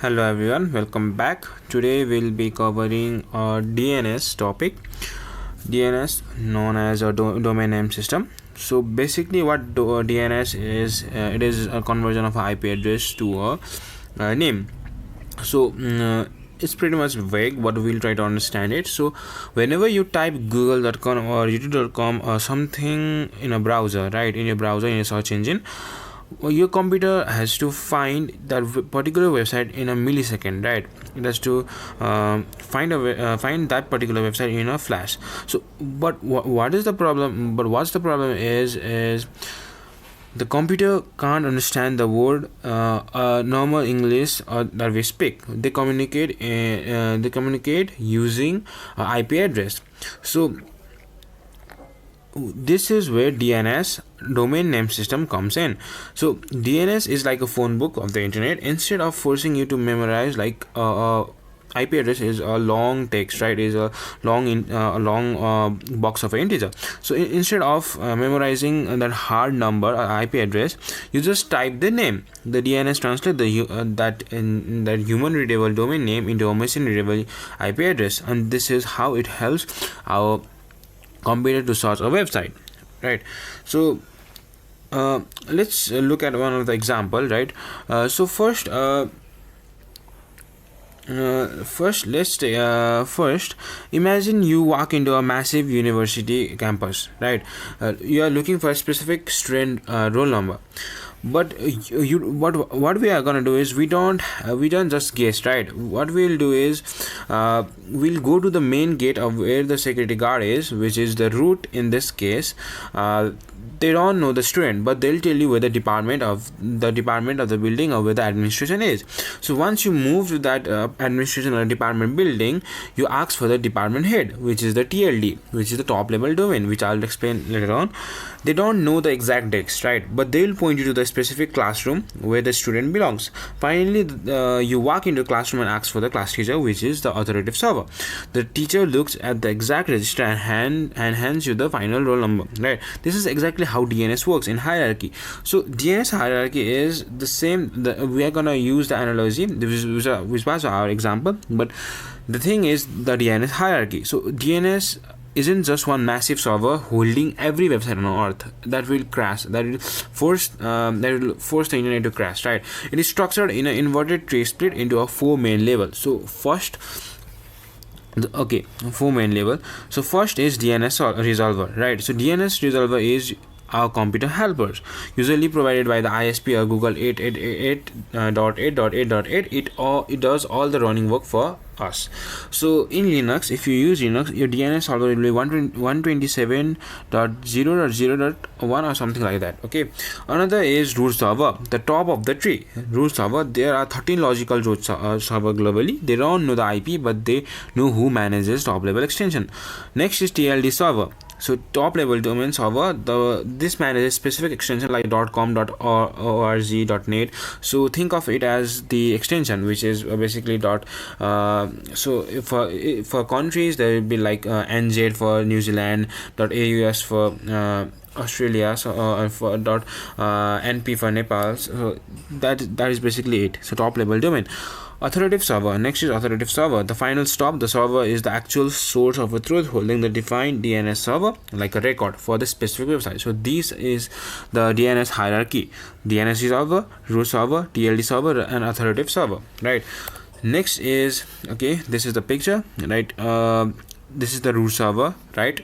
Hello everyone, welcome back. Today we'll be covering a DNS topic. DNS, known as a domain name system. So basically what DNS is, it is a conversion of an IP address to a name. So it's pretty much vague, but we'll try to understand it. So whenever you type google.com or youtube.com or something in a browser, right, in your browser, in a search engine, your computer has to find that particular website in a millisecond, right? It has to find that particular website in a flash. So but what is the problem? But what's the problem is the computer can't understand the word normal English that we speak. They communicate using IP address. So this is where DNS, domain name system, comes in. So DNS is like a phone book of the internet. Instead of forcing you to memorize like IP address is a long text, right? Is a long box of an integer. So instead of memorizing that hard number IP address, you just type the name. The DNS translate that human readable domain name into a machine readable IP address, and this is how it helps our computer to search a website, right? So let's look at one of the example, right? So first imagine you walk into a massive university campus, right? You are looking for a specific student roll number, but what we are gonna do is we don't just guess, right? What we'll do is we'll go to the main gate of where the security guard is, which is the root in this case. They don't know the student, but they'll tell you where the department of the building or where the administration is. So once you move to that administration or department building, you ask for the department head, which is the TLD, which is the top level domain, which I'll explain later on. They don't know the exact desk, right? But they'll point you to the specific classroom where the student belongs. Finally, you walk into the classroom and ask for the class teacher, which is the authoritative server. The teacher looks at the exact register and hands you the final roll number, right? This is exactly how DNS works in hierarchy. So DNS hierarchy is the same. We are gonna use the analogy which was our example, but the thing is the DNS hierarchy. So DNS isn't just one massive server holding every website on earth that will crash, that will force the internet to crash, right? It is structured in an inverted tree split into a 4 main level. So first, 4 main level. So first is DNS resolver, right? So DNS resolver is our computer helpers, usually provided by the ISP or Google 888.8.8.8. It does all the running work for us. So in Linux, if you use Linux, your DNS solver will be 127.0.0.1 or something like that. Okay. Another is root server, the top of the tree. Root server, there are 13 logical root server globally. They don't know the IP, but they know who manages top level extension. Next is TLD server. So top level domain server, this manages specific extension like .com, .org, .net. So think of it as the extension, which is basically so for countries there will be like NZ for New Zealand, .aus for Australia, so for .np for Nepal. So that is basically it. So top level domain. Authoritative server. Next is authoritative server, the final stop. The server is the actual source of a truth holding the defined DNS server like a record for the specific website. So this is the DNS hierarchy: DNS resolver, root server, TLD server, and authoritative server, right? Next is, okay, this is the picture, right? This is the root server, right?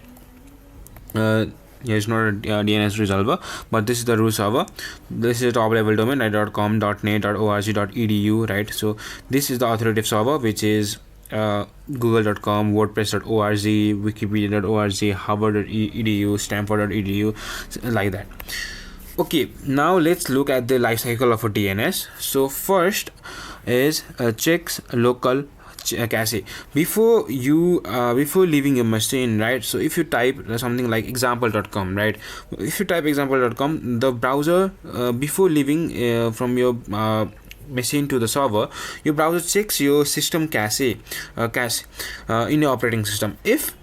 It's not a DNS resolver, but this is the root server. This is top level domain, right? .com, .net, .org, .edu, right? So this is the authoritative server, which is google.com, wordpress.org, wikipedia.org, harvard.edu, stanford.edu, like that. Okay, now let's look at the life cycle of a DNS. So first is checks local cache before leaving your machine, right? So if you type something like example.com, right? If you type example.com, the browser before leaving from your machine to the server, your browser checks your system cache in your operating system. If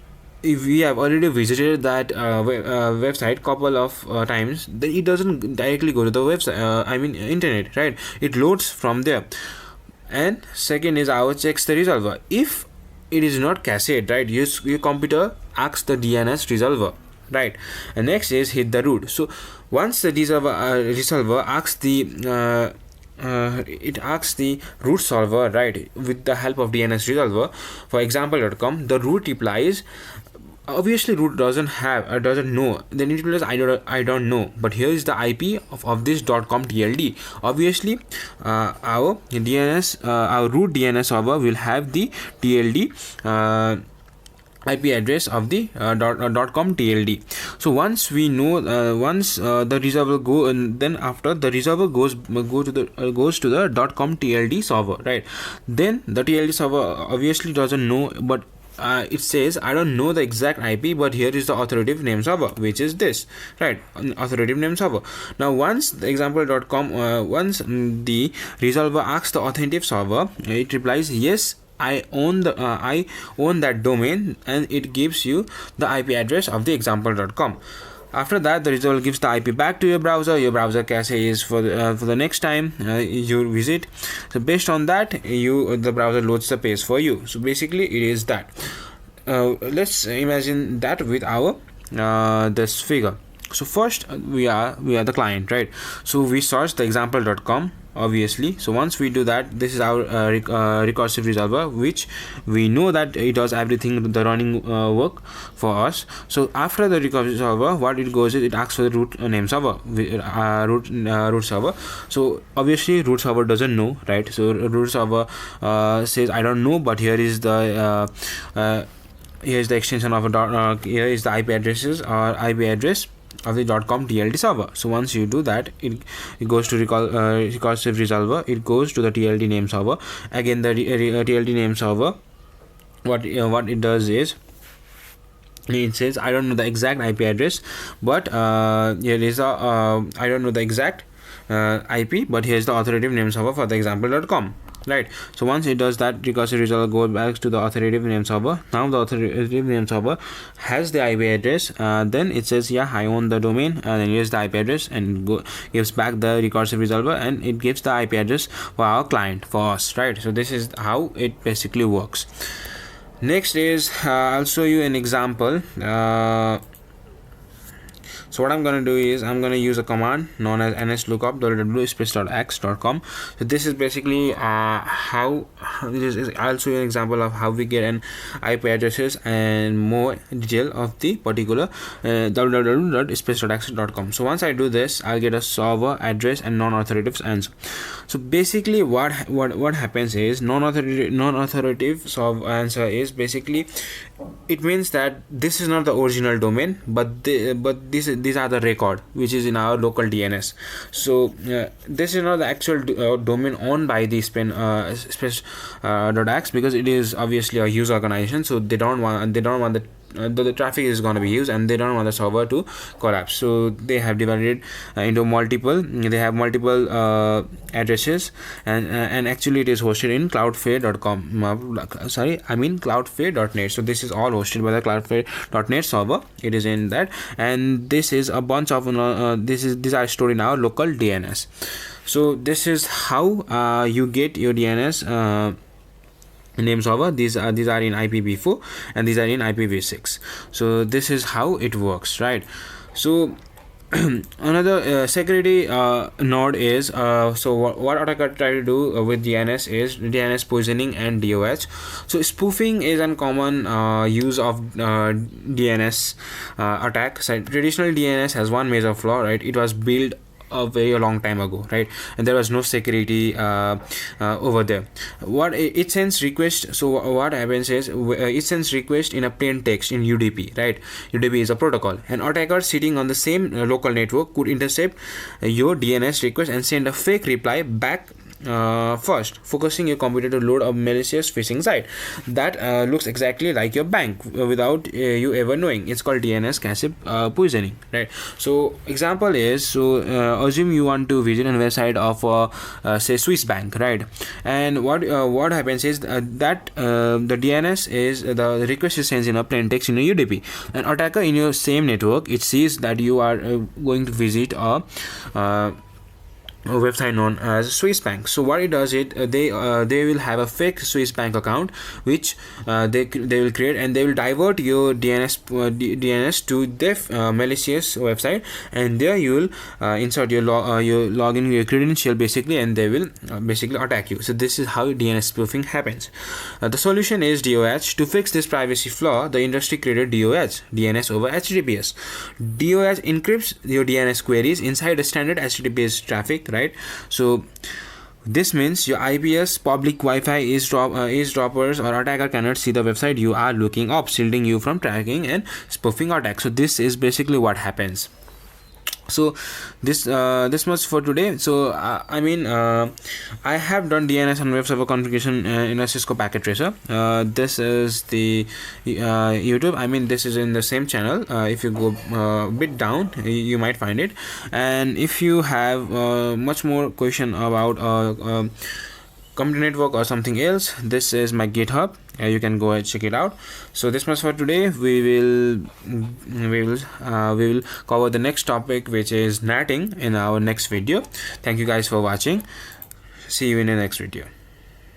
we have already visited that website couple of times, then it doesn't directly go to the website, internet, right? It loads from there. and second is our checks the resolver. If it is not cached, right, your computer asks the DNS resolver, right, and next is hit the root. So once the resolver asks the it asks the root solver, right, with the help of DNS resolver for example.com, the root replies. Obviously root doesn't know, then it replies I don't know, but here is the IP of this .com TLD. Obviously our DNS our root DNS server will have the TLD IP address of the .com TLD. So once we know, the resolver go, and then after the resolver goes to the .com TLD server, right, then the TLD server obviously doesn't know, but it says I don't know the exact IP, but here is the authoritative name server, which is this, right, authoritative name server. Now once the example.com once the resolver asks the authoritative server, it replies yes, I own that domain, and it gives you the IP address of the example.com. After that, the resolver gives the IP back to your browser. Your browser cache is for the next time you visit. So based on that, the browser loads the page for you. So basically, it is that. Let's imagine that with our this figure. So first we are the client, right? So we search the example.com, obviously. So once we do that, this is our recursive resolver, which we know that it does everything, the running work for us. So after the recursive resolver, what it goes is it asks for the root name server, root server. So obviously root server doesn't know, right? So root server says I don't know, but here is the extension of here is the IP addresses or IP address of the .com TLD server. So once you do that, it goes to recursive resolver, it goes to the TLD name server. Again, the TLD name server, what it does is it says I don't know the exact IP address, but here is a I don't know the exact IP, but here's the authoritative name server for the example.com, right? So once it does that, recursive resolver goes back to the authoritative name server. Now the authoritative name server has the IP address, then it says yeah, I own the domain, and then here's the IP address, and gives back the recursive resolver, and it gives the IP address for our client, for us, right? So this is how it basically works. Next is I'll show you an example. So what I'm going to do is I'm going to use a command known as nslookup www.space.x.com. So this is basically how this is. I'll show you an example of how we get an IP addresses and more detail of the particular www.space.x.com. So once I do this, I'll get a server address and non-authoritative answer. So basically what happens is non-authoritative server answer is basically, it means that this is not the original domain, but these are the record which is in our local DNS. So this is not the actual domain owned by the space.x, because it is obviously a user organization, so they don't want the traffic is going to be used, and they don't want the server to collapse. So they have divided into multiple addresses, and actually it is hosted in cloudflare.com cloudflare.net. So this is all hosted by the cloudflare.net server. It is in that, and this is a bunch of these are stored in our local DNS. So this is how you get your DNS name server. These are in IPv4 and these are in IPv6. So this is how it works, right? So another security node is so what attacker try to do with DNS is DNS poisoning and DOH. So spoofing is a common use of DNS attack. So traditional DNS has one major flaw, right? It was built a very long time ago, right, and there was no security over there. What it sends request. So what happens is it sends request in a plain text in UDP, right? UDP is a protocol. An attacker sitting on the same local network could intercept your DNS request and send a fake reply back first, focusing your computer to load a malicious phishing site that looks exactly like your bank without you ever knowing. It's called DNS cache poisoning, right? So example is, so assume you want to visit a website of say Swiss bank, right? And what happens is that the DNS is the request is sent in a plain text in a UDP. An attacker in your same network, it sees that you are going to visit a a website known as Swiss Bank. So what it does, they will have a fake Swiss Bank account which they will create, and they will divert your DNS to their malicious website, and there you will insert your login, your credential basically, and they will basically attack you. So this is how DNS spoofing happens. The solution is DOH. To fix this privacy flaw, the industry created DOH, DNS over HTTPS. DOH encrypts your DNS queries inside a standard HTTPS traffic, right? So this means your IPS, public Wi-Fi, eavesdroppers or attacker cannot see the website you are looking up, shielding you from tracking and spoofing attacks. So this is basically what happens. So this much for today. So I have done DNS and web server configuration in a Cisco packet tracer. This is the YouTube. This is in the same channel. If you go a bit down, you might find it. And if you have much more question about community network or something else, this is my GitHub. You can go and check it out. So this much for today. We will cover the next topic, which is netting, in our next video. Thank you guys for watching. See you in the next video.